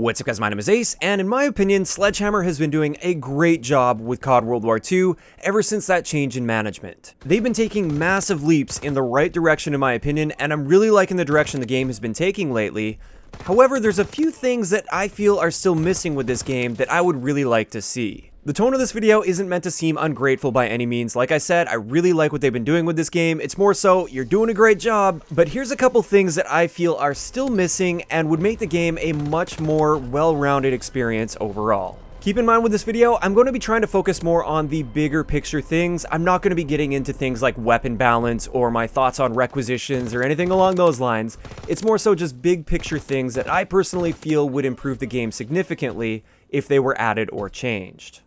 What's up guys, my name is Ace, and in my opinion, Sledgehammer has been doing a great job with CoD WW2 ever since that change in management. They've been taking massive leaps in the right direction in my opinion, and I'm really liking the direction the game has been taking lately. However, there's a few things that I feel are still missing with this game that I would really like to see. The tone of this video isn't meant to seem ungrateful by any means. Like I said, I really like what they've been doing with this game. It's more so, you're doing a great job, but here's a couple things that I feel are still missing and would make the game a much more well-rounded experience overall. Keep in mind with this video, I'm going to be trying to focus more on the bigger picture things. I'm not going to be getting into things like weapon balance or my thoughts on requisitions or anything along those lines. It's more so just big picture things that I personally feel would improve the game significantly if they were added or changed.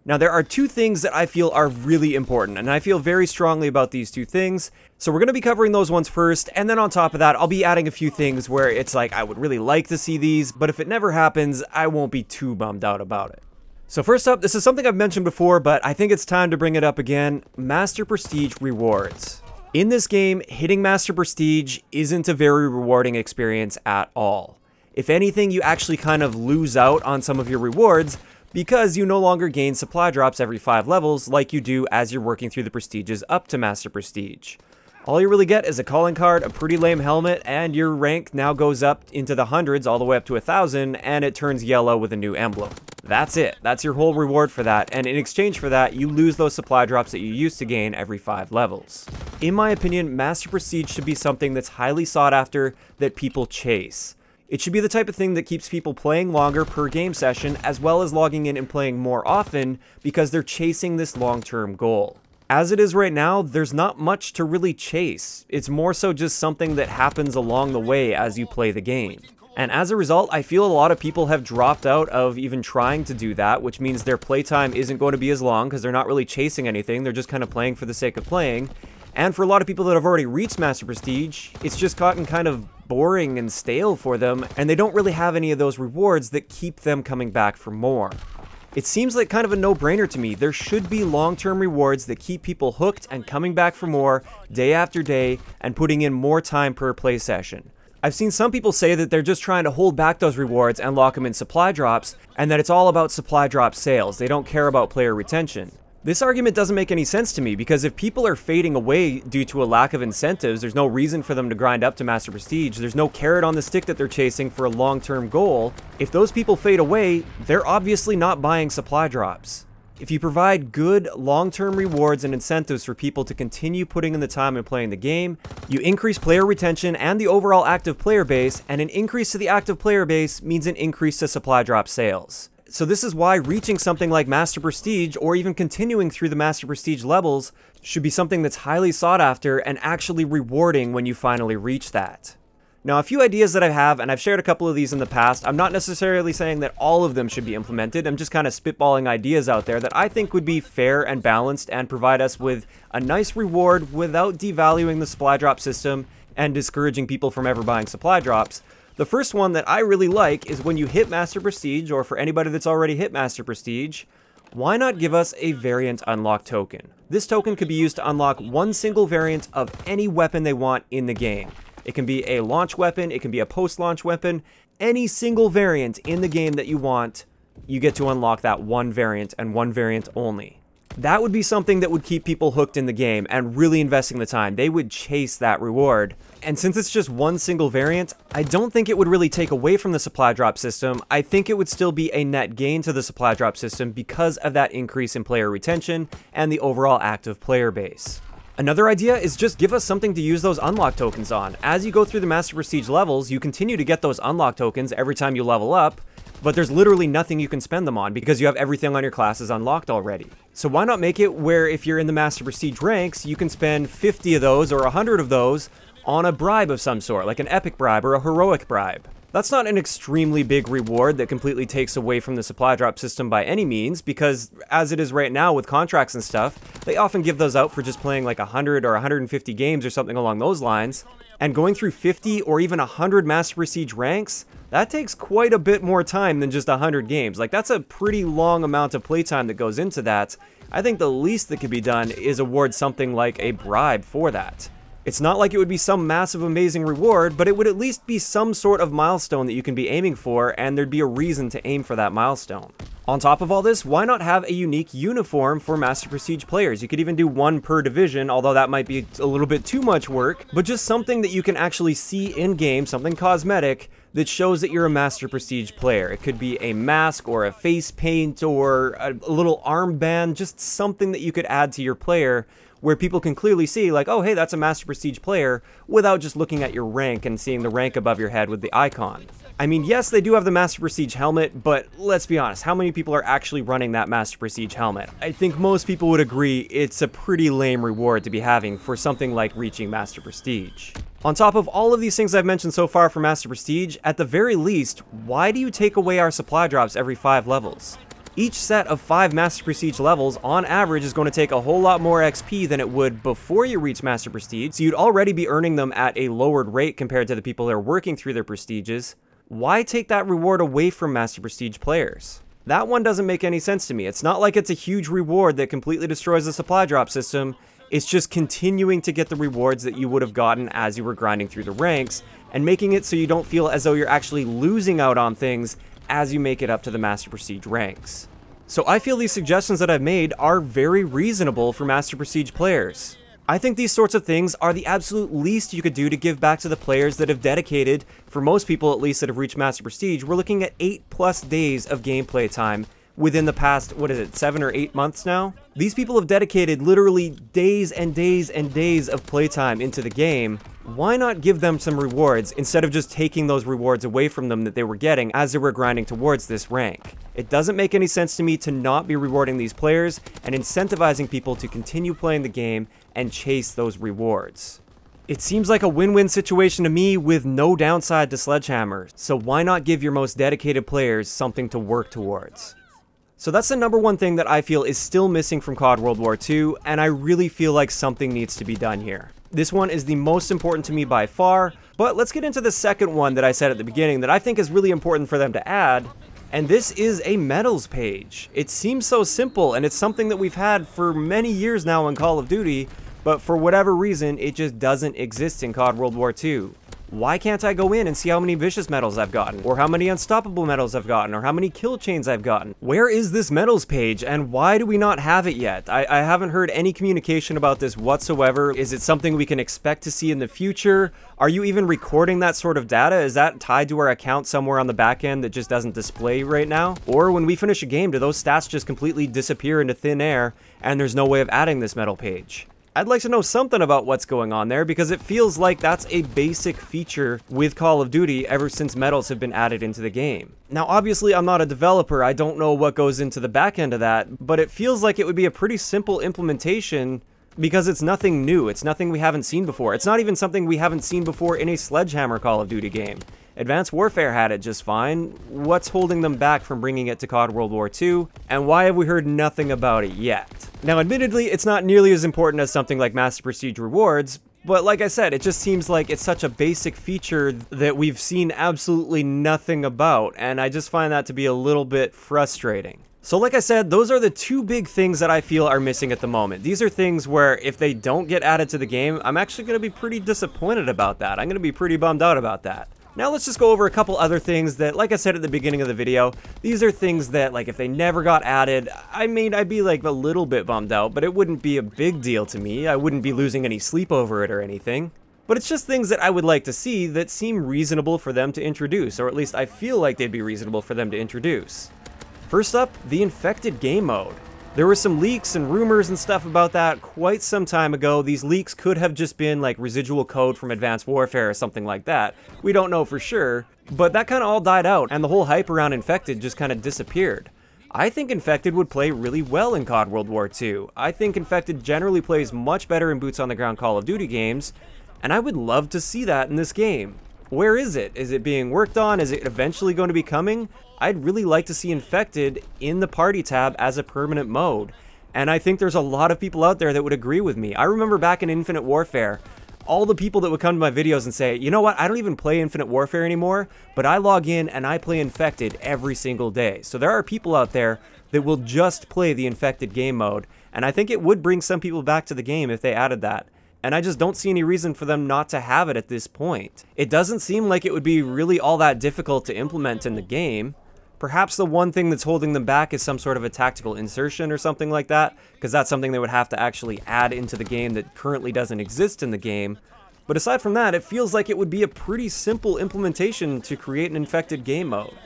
Now, there are two things that I feel are really important, and I feel very strongly about these two things, so we're going to be covering those ones first, and then on top of that, I'll be adding a few things where it's like, I would really like to see these, but if it never happens, I won't be too bummed out about it. So first up, this is something I've mentioned before, but I think it's time to bring it up again, Master Prestige rewards. In this game, hitting Master Prestige isn't a very rewarding experience at all. If anything, you actually kind of lose out on some of your rewards, because you no longer gain supply drops every 5 levels like you do as you're working through the prestiges up to Master Prestige. All you really get is a calling card, a pretty lame helmet, and your rank now goes up into the hundreds all the way up to 1,000, and it turns yellow with a new emblem. That's it. That's your whole reward for that, and in exchange for that, you lose those supply drops that you used to gain every 5 levels. In my opinion, Master Prestige should be something that's highly sought after, that people chase. It should be the type of thing that keeps people playing longer per game session, as well as logging in and playing more often, because they're chasing this long-term goal. As it is right now, there's not much to really chase. It's more so just something that happens along the way as you play the game. And as a result, I feel a lot of people have dropped out of even trying to do that, which means their playtime isn't going to be as long because they're not really chasing anything, they're just kind of playing for the sake of playing. And for a lot of people that have already reached Master Prestige, it's just gotten kind of boring and stale for them, and they don't really have any of those rewards that keep them coming back for more. It seems like kind of a no-brainer to me. There should be long-term rewards that keep people hooked and coming back for more day after day and putting in more time per play session. I've seen some people say that they're just trying to hold back those rewards and lock them in supply drops, and that it's all about supply drop sales. They don't care about player retention. This argument doesn't make any sense to me, because if people are fading away due to a lack of incentives, there's no reason for them to grind up to Master Prestige, there's no carrot on the stick that they're chasing for a long-term goal. If those people fade away, they're obviously not buying supply drops. If you provide good long-term rewards and incentives for people to continue putting in the time and playing the game, you increase player retention and the overall active player base, and an increase to the active player base means an increase to supply drop sales. So this is why reaching something like Master Prestige, or even continuing through the Master Prestige levels, should be something that's highly sought after and actually rewarding when you finally reach that. Now, a few ideas that I have, and I've shared a couple of these in the past, I'm not necessarily saying that all of them should be implemented, I'm just kind of spitballing ideas out there that I think would be fair and balanced and provide us with a nice reward without devaluing the supply drop system and discouraging people from ever buying supply drops. The first one that I really like is when you hit Master Prestige, or for anybody that's already hit Master Prestige, why not give us a variant unlock token? This token could be used to unlock one single variant of any weapon they want in the game. It can be a launch weapon, it can be a post-launch weapon, any single variant in the game that you want, you get to unlock that one variant and one variant only. That would be something that would keep people hooked in the game and really investing the time. They would chase that reward. And since it's just one single variant, I don't think it would really take away from the supply drop system. I think it would still be a net gain to the supply drop system because of that increase in player retention and the overall active player base. Another idea is just give us something to use those unlock tokens on. As you go through the Master Prestige levels, you continue to get those unlock tokens every time you level up, but there's literally nothing you can spend them on because you have everything on your classes unlocked already. So why not make it where if you're in the Master Prestige ranks, you can spend 50 of those or 100 of those on a bribe of some sort, like an epic bribe or a heroic bribe. That's not an extremely big reward that completely takes away from the supply drop system by any means, because as it is right now with contracts and stuff, they often give those out for just playing like 100 or 150 games or something along those lines. And going through 50 or even 100 Master Prestige ranks, that takes quite a bit more time than just 100 games. Like, that's a pretty long amount of playtime that goes into that. I think the least that could be done is award something like a bribe for that. It's not like it would be some massive amazing reward, but it would at least be some sort of milestone that you can be aiming for, and there'd be a reason to aim for that milestone. On top of all this, why not have a unique uniform for Master Prestige players? You could even do one per division, although that might be a little bit too much work, but just something that you can actually see in-game, something cosmetic, that shows that you're a Master Prestige player. It could be a mask or a face paint or a little armband, just something that you could add to your player where people can clearly see like, oh hey, that's a Master Prestige player, without just looking at your rank and seeing the rank above your head with the icon. I mean, yes, they do have the Master Prestige helmet, but let's be honest, how many people are actually running that Master Prestige helmet? I think most people would agree it's a pretty lame reward to be having for something like reaching Master Prestige. On top of all of these things I've mentioned so far for Master Prestige, at the very least, why do you take away our supply drops every 5 levels? Each set of 5 Master Prestige levels, on average, is going to take a whole lot more XP than it would before you reach Master Prestige, so you'd already be earning them at a lowered rate compared to the people that are working through their prestiges. Why take that reward away from Master Prestige players? That one doesn't make any sense to me. It's not like it's a huge reward that completely destroys the supply drop system. It's just continuing to get the rewards that you would have gotten as you were grinding through the ranks, and making it so you don't feel as though you're actually losing out on things as you make it up to the Master Prestige ranks. So I feel these suggestions that I've made are very reasonable for Master Prestige players. I think these sorts of things are the absolute least you could do to give back to the players that have dedicated, for most people at least that have reached Master Prestige. We're looking at 8+ days of gameplay time within the past, 7 or 8 months now? These people have dedicated literally days and days and days of playtime into the game. Why not give them some rewards instead of just taking those rewards away from them that they were getting as they were grinding towards this rank? It doesn't make any sense to me to not be rewarding these players and incentivizing people to continue playing the game and chase those rewards. It seems like a win-win situation to me with no downside to Sledgehammer, so why not give your most dedicated players something to work towards? So that's the number one thing that I feel is still missing from CoD World War II, and I really feel like something needs to be done here. This one is the most important to me by far, but let's get into the second one that I said at the beginning that I think is really important for them to add, and this is a medals page. It seems so simple, and it's something that we've had for many years now in Call of Duty, but for whatever reason, it just doesn't exist in CoD World War II. Why can't I go in and see how many vicious medals I've gotten, or how many unstoppable medals I've gotten, or how many kill chains I've gotten? Where is this medals page, and why do we not have it yet? I haven't heard any communication about this whatsoever. Is it something we can expect to see in the future? Are you even recording that sort of data? Is that tied to our account somewhere on the back end that just doesn't display right now? Or when we finish a game, do those stats just completely disappear into thin air, and there's no way of adding this medal page? I'd like to know something about what's going on there, because it feels like that's a basic feature with Call of Duty ever since medals have been added into the game. Now obviously I'm not a developer, I don't know what goes into the back end of that, but it feels like it would be a pretty simple implementation because it's nothing new, it's nothing we haven't seen before. It's not even something we haven't seen before in a Sledgehammer Call of Duty game. Advanced Warfare had it just fine. What's holding them back from bringing it to CoD World War II, and why have we heard nothing about it yet? Now admittedly, it's not nearly as important as something like Master Prestige rewards, but like I said, it just seems like it's such a basic feature that we've seen absolutely nothing about, and I just find that to be a little bit frustrating. So like I said, those are the two big things that I feel are missing at the moment. These are things where if they don't get added to the game, I'm actually going to be pretty disappointed about that. I'm going to be pretty bummed out about that. Now let's just go over a couple other things that, like I said at the beginning of the video, these are things that, like, if they never got added, I'd be like a little bit bummed out, but it wouldn't be a big deal to me. I wouldn't be losing any sleep over it or anything. But it's just things that I would like to see that seem reasonable for them to introduce, or at least I feel like they'd be reasonable for them to introduce. First up, the infected game mode. There were some leaks and rumors and stuff about that quite some time ago. These leaks could have just been like residual code from Advanced Warfare or something like that. We don't know for sure, but that kind of all died out and the whole hype around Infected just kind of disappeared. I think Infected would play really well in CoD World War II. I think Infected generally plays much better in boots on the ground Call of Duty games, and I would love to see that in this game. Where is it? Is it being worked on? Is it eventually going to be coming? I'd really like to see Infected in the party tab as a permanent mode. And I think there's a lot of people out there that would agree with me. I remember back in Infinite Warfare, all the people that would come to my videos and say, you know what, I don't even play Infinite Warfare anymore, but I log in and I play Infected every single day. So there are people out there that will just play the Infected game mode, and I think it would bring some people back to the game if they added that. and I just don't see any reason for them not to have it at this point. It doesn't seem like it would be really all that difficult to implement in the game. Perhaps the one thing that's holding them back is some sort of a tactical insertion or something like that, because that's something they would have to actually add into the game that currently doesn't exist in the game. But aside from that, it feels like it would be a pretty simple implementation to create an infected game mode.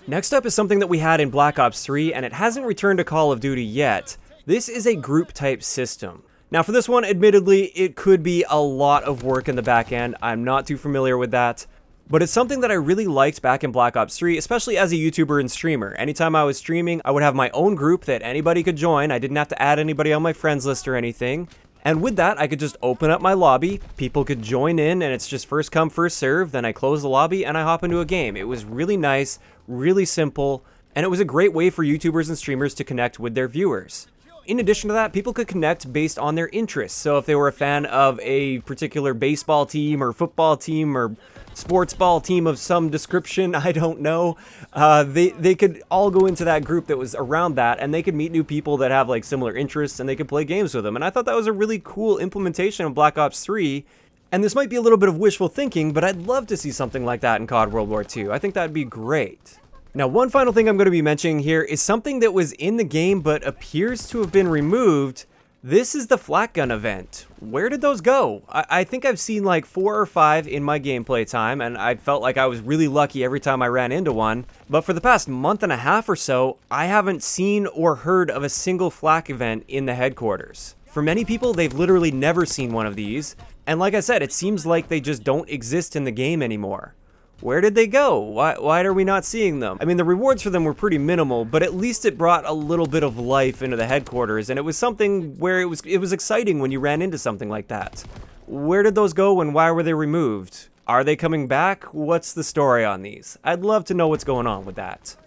Next up is something that we had in Black Ops 3, and it hasn't returned to Call of Duty yet. This is a group type system. Now for this one, admittedly, it could be a lot of work in the back end. I'm not too familiar with that. But it's something that I really liked back in Black Ops 3, especially as a YouTuber and streamer. Anytime I was streaming, I would have my own group that anybody could join. I didn't have to add anybody on my friends list or anything. And with that, I could just open up my lobby, people could join in, and it's just first come, first serve, then I close the lobby and I hop into a game. It was really nice, really simple, and it was a great way for YouTubers and streamers to connect with their viewers. In addition to that, people could connect based on their interests. So if they were a fan of a particular baseball team or football team or sports ball team of some description, I don't know, they could all go into that group that was around that, and they could meet new people that have like similar interests, and they could play games with them. And I thought that was a really cool implementation of Black Ops 3. And this might be a little bit of wishful thinking, but I'd love to see something like that in CoD World War II. I think that'd be great. Now, one final thing I'm going to be mentioning here is something that was in the game but appears to have been removed. This is the Flak Gun Event. Where did those go? I think I've seen like 4 or 5 in my gameplay time, and I felt like I was really lucky every time I ran into one. But for the past month and a half or so, I haven't seen or heard of a single Flak event in the headquarters. For many people, they've literally never seen one of these. And like I said, it seems like they just don't exist in the game anymore. Where did they go? Why are we not seeing them? I mean, the rewards for them were pretty minimal, but at least it brought a little bit of life into the headquarters, and it was something where it was exciting when you ran into something like that. Where did those go and why were they removed? Are they coming back? What's the story on these? I'd love to know what's going on with that.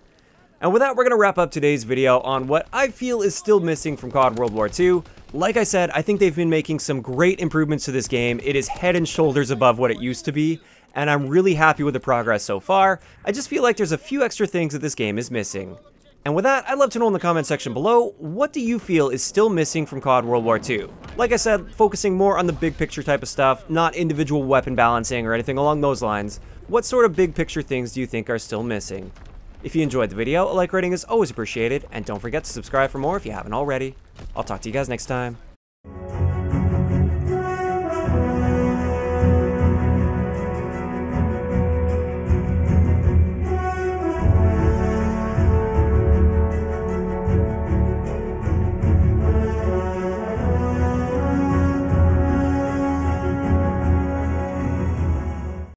And with that, we're going to wrap up today's video on what I feel is still missing from CoD World War II. Like I said, I think they've been making some great improvements to this game. It is head and shoulders above what it used to be, and I'm really happy with the progress so far. I just feel like there's a few extra things that this game is missing. And with that, I'd love to know in the comment section below, what do you feel is still missing from CoD World War II? Like I said, focusing more on the big picture type of stuff, not individual weapon balancing or anything along those lines. What sort of big picture things do you think are still missing? If you enjoyed the video, a like rating is always appreciated, and don't forget to subscribe for more if you haven't already. I'll talk to you guys next time.